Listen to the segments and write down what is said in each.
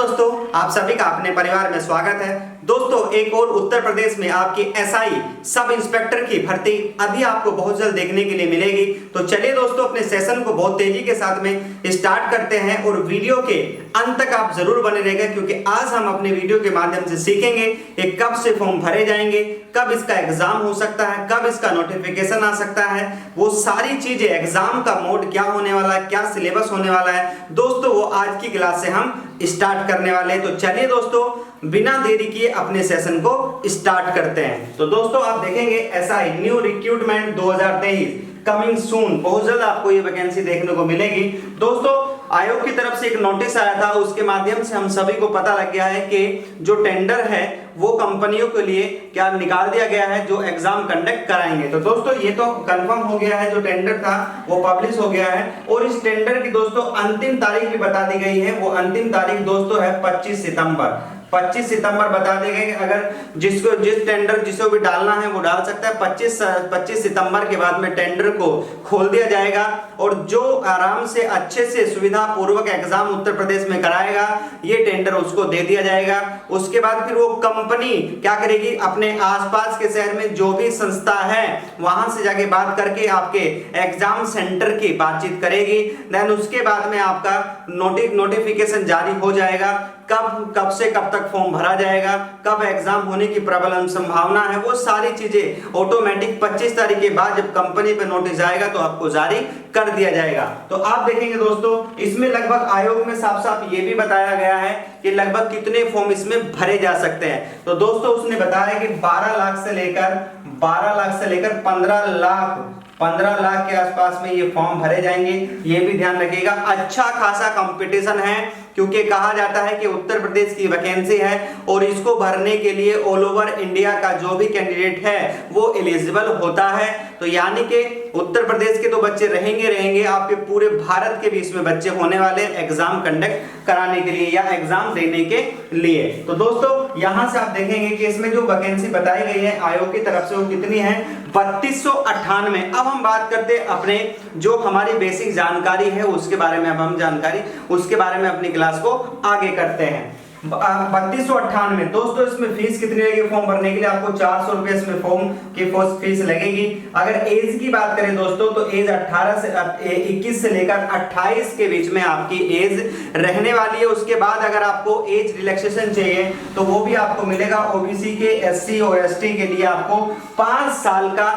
दोस्तों, आप सभी का अपने परिवार में स्वागत है। दोस्तों, एक और उत्तर प्रदेश में आपकी एसआई सब इंस्पेक्टर की भर्ती अभी आपको बहुत जल्द देखने के लिए मिलेगी। तो चलिए दोस्तों, अपने सेशन को बहुत तेजी के साथ में स्टार्ट करते हैं और वीडियो के अंत तक आप जरूर बने रहेंगे, क्योंकि आज हम अपने वीडियो के माध्यम से सीखेंगे कि कब से फॉर्म भरे जाएंगे, कब इसका एग्जाम हो सकता है, कब इसका नोटिफिकेशन आ सकता है, वो सारी चीजें, एग्जाम का मोड क्या होने वाला है, क्या सिलेबस होने वाला है दोस्तों, वो आज की क्लास से हम स्टार्ट करने वाले हैं। तो चलिए दोस्तों, बिना देरी किए अपने सेशन को स्टार्ट करते हैं। तो दोस्तों, आप देखेंगे SI new recruitment 2023 coming soon, बहुत जल्द आपको ये वैकेंसी देखने को मिलेगी। दोस्तों, आयोग की तरफ से एक नोटिस आया था, उसके माध्यम से हम सभी को पता लग गया है कि जो टेंडर है वो कंपनियों के लिए क्या निकाल दिया गया है जो एग्जाम कंडक्ट कराएंगे। तो दोस्तों, ये तो कंफर्म हो गया है, जो टेंडर था वो पब्लिश हो गया है और इस टेंडर की दोस्तों अंतिम तारीख भी बता दी गई है। वो अंतिम तारीख दोस्तों है 25 सितंबर। 25 सितंबर बता देंगे कि अगर जिस टेंडर जिसको भी डालना है वो डाल सकता है। 25 सितंबर के बाद में टेंडर को खोल दिया जाएगा और जो आराम से अच्छे से सुविधा पूर्वक एग्जाम उत्तर प्रदेश में कराएगा ये टेंडर उसको दे दिया जाएगा। उसके बाद फिर वो कंपनी क्या करेगी, अपने आसपास के शहर में जो भी संस्था है वहां से जाके बात करके आपके एग्जाम सेंटर की बातचीत करेगी। देन उसके बाद में आपका नोटिफिकेशन जारी हो जाएगा। कब से कब तक फॉर्म भरा जाएगा, कब एग्जाम होने की प्रबल संभावना है, वो सारी चीजें ऑटोमेटिक 25 तारीख के बाद जब कंपनी पे नोटिस आएगा तो आपको जारी कर दिया जाएगा। तो आप देखेंगे दोस्तों, इसमें लगभग आयोग में साफ साफ ये भी बताया गया है कि लगभग कितने फॉर्म इसमें भरे जा सकते हैं। तो दोस्तों, उसने बताया कि 12 लाख से लेकर 15 लाख के आसपास में ये फॉर्म भरे जाएंगे। ये भी ध्यान रखिएगा, अच्छा खासा कंपटीशन है, क्योंकि कहा जाता है कि उत्तर प्रदेश की वैकेंसी है और इसको भरने के लिए ऑल ओवर इंडिया का जो भी कैंडिडेट है वो एलिजिबल होता है। तो यानी कि उत्तर प्रदेश के तो बच्चे रहेंगे, आपके पूरे भारत के भी इसमें बच्चे होने वाले एग्जाम कंडक्ट कराने के लिए या एग्जाम देने के लिए। तो दोस्तों, यहां से आप देखेंगे कि इसमें जो वैकेंसी बताई गई है आयोग की तरफ से वो कितनी है, 3298। अब हम बात करते हैं अपने जो हमारी बेसिक जानकारी है उसके बारे में। अब हम उसके बारे में अपनी क्लास को आगे करते हैं। 3298 दोस्तों, इसमें फीस कितनी लगेगी फॉर्म भरने के लिए? आपको 400 रुपए इसमें फॉर्म की फीस लगेगी। अगर एज की बात करें दोस्तों, तो एज 21 से लेकर 28 के बीच में आपकी एज रहने वाली है। उसके बाद अगर आपको एज रिलैक्सेशन चाहिए तो वो भी आपको मिलेगा। ओबीसी के, एससी और एसटी के लिए आपको 5 साल का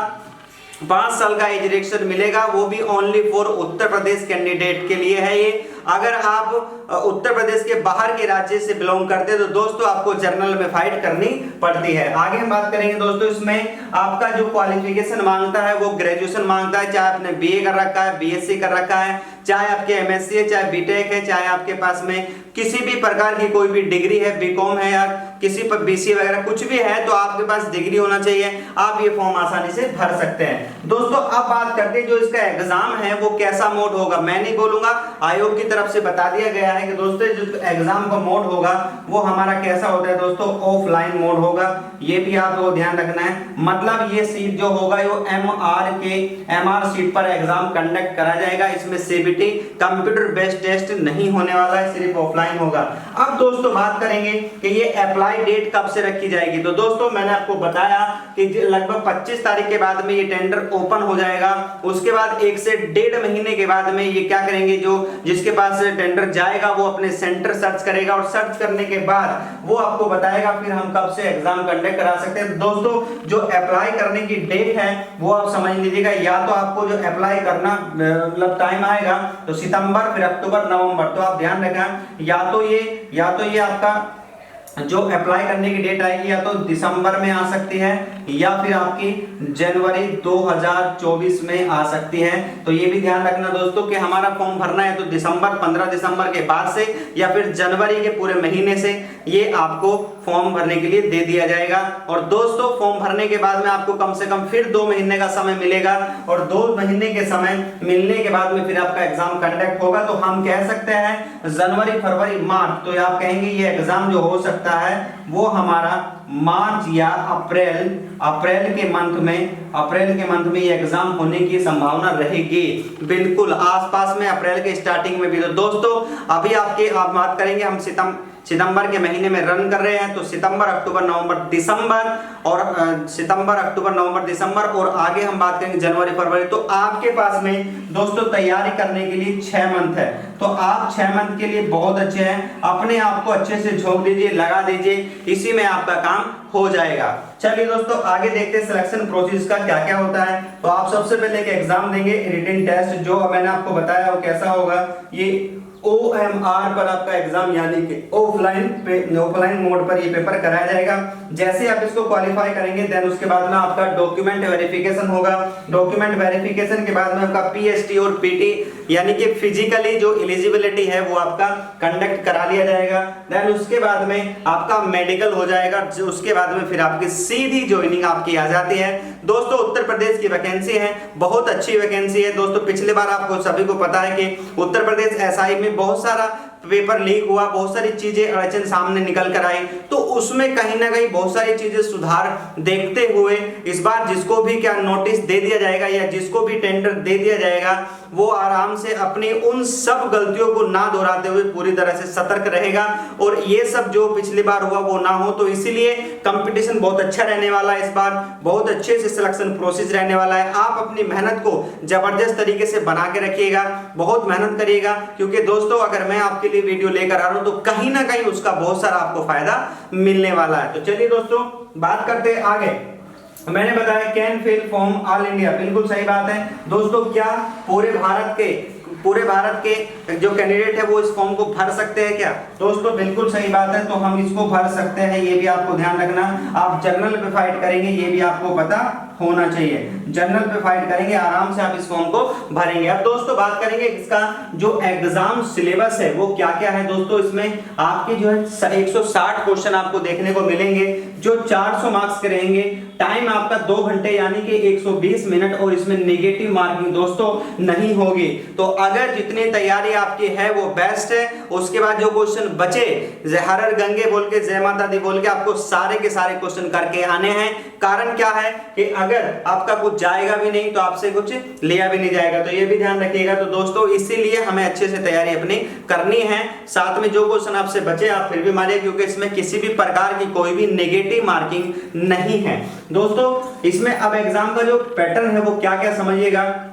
एज रिलैक्सेशन मिलेगा, वो भी only for Uttar Pradesh candidate के लिए है ये। अगर आप उत्तर प्रदेश के बाहर के राज्य से बिलोंग करते हैं तो दोस्तों आपको जर्नल में फाइट करनी पड़ती है। आगे हम बात करेंगे दोस्तों, इसमें आपका जो क्वालिफिकेशन मांगता है वो ग्रेजुएशन मांगता है, चाहे आपने बीए कर रखा है, बीएससी कर रखा है, चाहे आपके एमएससी है, चाहे बीटेक है, चाहे आपके पास में किसी भी प्रकार की कोई भी डिग्री है, बीकॉम है या किसी पर बीसीए वगैरह कुछ भी है, तो आपके पास डिग्री होना चाहिए। आप ये फॉर्म आसानी से भर सकते हैं। दोस्तों, अब बात करते हैं जो इसका एग्जाम है वो कैसा मोड होगा। मैं नहीं बोलूंगा, आयोग की तरफ से बता दिया गया है कि दोस्तों जो एग्जाम का मोड होगा वो हमारा कैसा होता है दोस्तों, ऑफलाइन मोड होगा। ये भी आपको ध्यान रखना है। मतलब ये सीट जो होगा वो एमआर सीट पर एग्जाम कंडक्ट करा जाएगा। इसमें सीबीटी कंप्यूटर बेस्ड टेस्ट नहीं होने वाला है, सिर्फ ऑफलाइन होगा। अब दोस्तों बात करेंगे कि ये अप्लाई डेट कब से रखी जाएगी। तो दोस्तों, मैंने आपको बताया कि लगभग 25 तारीख के बाद में ये टेंडर ओपन हो जाएगा। उसके बाद 1 से 1.5 महीने के बाद में ये क्या करेंगे, जो जिसके पास टेंडर जाएगा वो अपने सेंटर सर्च करेगा और सर्च करने के बाद वो आपको बताएगा फिर हम कब से एग्जाम कंडक्ट करा सकते हैं। दोस्तों, जो अप्लाई करने की डेट है वो आप समझ लीजिएगा, या तो आपको जो अप्लाई करना मतलब टाइम आएगा तो सितंबर, फिर अक्टूबर, नवंबर। तो आप ध्यान रखें, या तो ये आपका जो अप्लाई करने की डेट आएगी या तो दिसंबर में आ सकती है या फिर आपकी जनवरी 2024 में आ सकती है। तो ये भी ध्यान रखना दोस्तों कि हमारा फॉर्म भरना है तो 15 दिसंबर के बाद से या फिर जनवरी के पूरे महीने से ये आपको फॉर्म भरने के लिए दे दिया जाएगा। और दोस्तों, फॉर्म भरने के बाद में आपको कम से कम फिर 2 महीने का समय मिलेगा और 2 महीने के समय मिलने के बाद में फिर आपका एग्जाम कंडक्ट होगा। तो हम कह सकते हैं जनवरी, फरवरी, मार्च। तो आप कहेंगे ये एग्जाम जो हो सकता है वो हमारा मार्च या अप्रैल के मंथ में ये एग्जाम होने की संभावना रहेगी। बिल्कुल आसपास में अप्रैल के स्टार्टिंग में भी। तो दोस्तों, अभी आप बात करेंगे हम सितंबर के महीने में रन कर रहे हैं, तो सितंबर अक्टूबर नवंबर दिसंबर और सितंबर अक्टूबर नवंबर दिसंबर और आगे हम बात करेंगे जनवरी फरवरी। तो आपके पास में दोस्तों तैयारी करने के लिए 6 मंथ है, तो आप 6 मंथ के लिए बहुत अच्छे हैं। अपने आप को अच्छे से झोंक दीजिए, लगा दीजिए, इसी में आपका काम हो जाएगा। चलिए दोस्तों आगे देखते हैं सिलेक्शन प्रोसेस का क्या क्या होता है। तो आप सबसे पहले एक एग्जाम देंगे, रिटन टेस्ट, जो मैंने आपको बताया वो कैसा होगा, ये OMR पर आपका एग्जाम यानी कि ऑफलाइन मोड पर ये पेपर कराया जाएगा। जैसे आप इसको क्वालिफाई करेंगे देन उसके बाद में आपका डॉक्यूमेंट वेरिफिकेशन होगा। डॉक्यूमेंट वेरिफिकेशन के बाद में आपका PST और PT यानी कि फिजिकली जो एलिजिबिलिटी है वो आपका कंडक्ट करा लिया जाएगा। देन उसके बाद में आपका मेडिकल हो जाएगा, उसके बाद में फिर आपकी सीधी ज्वाइनिंग आपकी आ जाती है। दोस्तों उत्तर प्रदेश की वैकेंसी है, बहुत अच्छी वैकेंसी है दोस्तों। पिछले बार आपको सभी को पता है कि उत्तर प्रदेश SI में बहुत सारा पेपर लीक हुआ, बहुत सारी चीजें अड़चन सामने निकल कर आई, तो उसमें कहीं ना कहीं बहुत सारी चीजें सुधार देखते हुए इस बार जिसको भी क्या नोटिस दे दिया जाएगा या जिसको भी टेंडर दे दिया जाएगा वो आराम से अपनी उन सब गलतियों को ना दोहराते हुए पूरी तरह से सतर्क रहेगा और ये सब जो पिछली बार हुआ वो ना हो। तो इसीलिए कंपटीशन बहुत अच्छा रहने वाला है, इस बार बहुत अच्छे से सिलेक्शन प्रोसेस रहने वाला है। आप अपनी मेहनत को जबरदस्त तरीके से बना के रखिएगा, बहुत मेहनत करिएगा, क्योंकि दोस्तों अगर मैं आपके लिए वीडियो लेकर आ रहा हूं तो कहीं ना कहीं उसका बहुत सारा आपको फायदा मिलने वाला है। तो चलिए दोस्तों बात करते हैं आगे। मैंने बताया can fill form all India, बिल्कुल सही बात है दोस्तों। क्या पूरे भारत के जो कैंडिडेट है वो इस फॉर्म को भर सकते हैं क्या? दोस्तों बिल्कुल सही बात है, तो हम इसको भर सकते हैं, ये भी आपको ध्यान रखना। आप जनरल पे फाइट करेंगे ये भी आपको पता होना चाहिए, जनरल पे फाइट करेंगे आराम से आप इस फॉर्म को भरेंगे। अब दोस्तों बात करेंगे इसका जो एग्जाम सिलेबस है वो क्या क्या है। दोस्तों इसमें आपके जो है 160 क्वेश्चन आपको देखने को मिलेंगे जो 400 मार्क्स के रहेंगे। टाइम आपका 2 घंटे यानी कि 120 मिनट और इसमें नेगेटिव मार्किंग दोस्तों नहीं होगी। तो अगर जितनी तैयारी आपकी है वो बेस्ट है। उसके बाद जो क्वेश्चन बचे हर हर गंगे बोल के जय माता दी बोल के आपको सारे के सारे क्वेश्चन करके आने हैं। कारण क्या है कि अगर आपका कुछ जाएगा भी नहीं तो आपसे कुछ लिया भी नहीं जाएगा, तो ये भी ध्यान रखिएगा। तो दोस्तों इसीलिए हमें अच्छे से तैयारी अपनी करनी है। साथ में जो क्वेश्चन आपसे बचे आप फिर भी मारिए, क्योंकि इसमें किसी भी प्रकार की कोई भी नेगेटिव मार्किंग नहीं है। दोस्तों इसमें अब एग्जाम का जो पैटर्न है वो क्या क्या समझिएगा।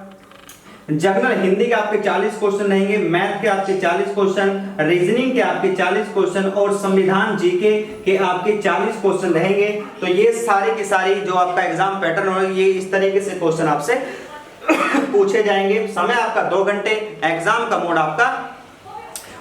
जनरल हिंदी के आपके 40 क्वेश्चन रहेंगे, मैथ के आपके 40 क्वेश्चन, रीजनिंग के आपके 40 क्वेश्चन और संविधान जीके के आपके 40 क्वेश्चन रहेंगे। तो ये सारी की सारी जो आपका एग्जाम पैटर्न होगा ये इस तरीके से क्वेश्चन आपसे पूछे जाएंगे। समय आपका 2 घंटे, एग्जाम का मोड आपका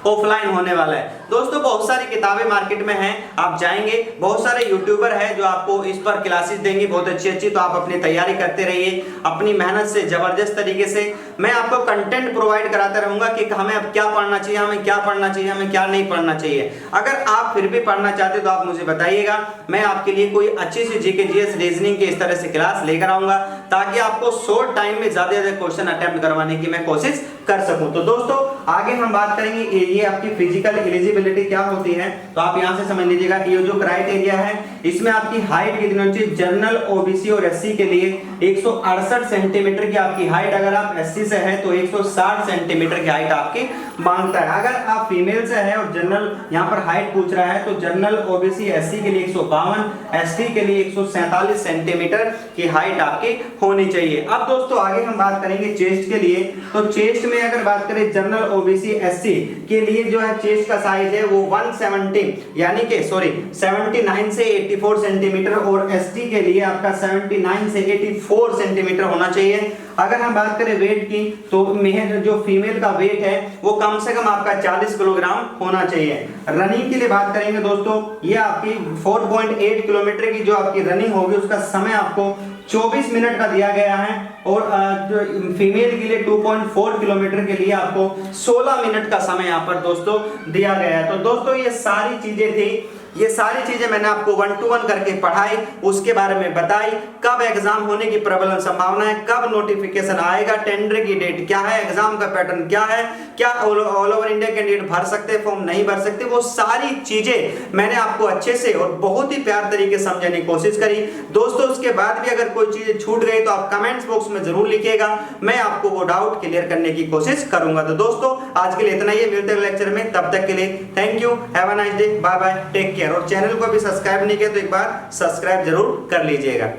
ऑफलाइन होने वाला है। दोस्तों बहुत सारी किताबें मार्केट में हैं, आप जाएंगे, बहुत सारे यूट्यूबर हैं जो आपको इस पर क्लासेस देंगे बहुत अच्छी अच्छी। तो आप अपनी तैयारी करते रहिए अपनी मेहनत से जबरदस्त तरीके से। मैं आपको कंटेंट प्रोवाइड कराता रहूंगा कि हमें अब क्या पढ़ना चाहिए, हमें क्या पढ़ना चाहिए, हमें क्या नहीं पढ़ना चाहिए। अगर आप फिर भी पढ़ना चाहते तो आप मुझे बताइएगा, मैं आपके लिए कोई अच्छी सी जीके जीएस रीजनिंग के इस तरह से क्लास लेकर आऊंगा ताकि आपको शॉर्ट टाइम में ज्यादा क्वेश्चन अटेम्प्ट करवाने की मैं कोशिश कर सकूं। तो दोस्तों आगे हम बात करेंगे ये आपकी फिजिकल एलिजिबिलिटी क्या होती है। तो आप यहां से समझ लीजिएगा कि ये जो क्राइटेरिया है इसमें आपकी हाइट कितनी होनी चाहिए। जनरल ओबीसी और एससी के लिए 168 सेंटीमीटर की आपकी हाइट, अगर आप एससी से है तो 160 सेंटीमीटर की हाइट आपकी मांगता है। अगर आप फीमेल से है और जनरल यहां पर हाइट पूछ रहा है तो जनरल ओबीसी एससी के लिए 152, एसटी के लिए 147 सेंटीमीटर की हाइट आपकी होनी चाहिए। अब दोस्तों आगे हम बात करेंगे चेस्ट के लिए। तो चेस्ट में अगर बात करें जनरल ओबीसी एससी के लिए जो है चेस्ट का साइज है वो 170 यानी कि 79 से 84 सेंटीमीटर और एसटी के लिए आपका 79 से 84 सेंटीमीटर होना चाहिए। अगर हम बात करें वेट की तो मेल जो फीमेल का वेट है वो कम से कम आपका 40 किलोग्राम होना चाहिए। रनिंग के लिए बात करेंगे दोस्तों, ये आपकी 4.8 किलोमीटर की जो आपकी रनिंग होगी उसका समय आपको 24 मिनट का दिया गया है और जो फीमेल के लिए 2.4 किलोमीटर के लिए आपको 16 मिनट का समय यहाँ पर दोस्तों दिया गया है। तो दोस्तों ये सारी चीजें थी ये सारी चीजें मैंने आपको 1 to 1 करके पढ़ाई, उसके बारे में बताई, कब एग्जाम होने की प्रबल संभावना है, कब नोटिफिकेशन आएगा, टेंडर की डेट क्या है, एग्जाम का पैटर्न क्या है, क्या ऑल ओवर इंडिया कैंडिडेट भर सकते हैं फॉर्म, नहीं भर सकते, वो सारी चीजें मैंने आपको अच्छे से और बहुत ही प्यार तरीके से समझाने की कोशिश करी। दोस्तों उसके बाद भी अगर कोई चीजें छूट गई तो आप कमेंट्स बॉक्स में जरूर लिखिएगा, मैं आपको वो डाउट क्लियर करने की कोशिश करूंगा। तो दोस्तों आज के लिए इतना ही, मिलते हैं लेक्चर में, तब तक के लिए thank you, have a nice day, bye bye, take care. और चैनल को भी सब्सक्राइब नहीं किया तो एक बार सब्सक्राइब जरूर कर लीजिएगा।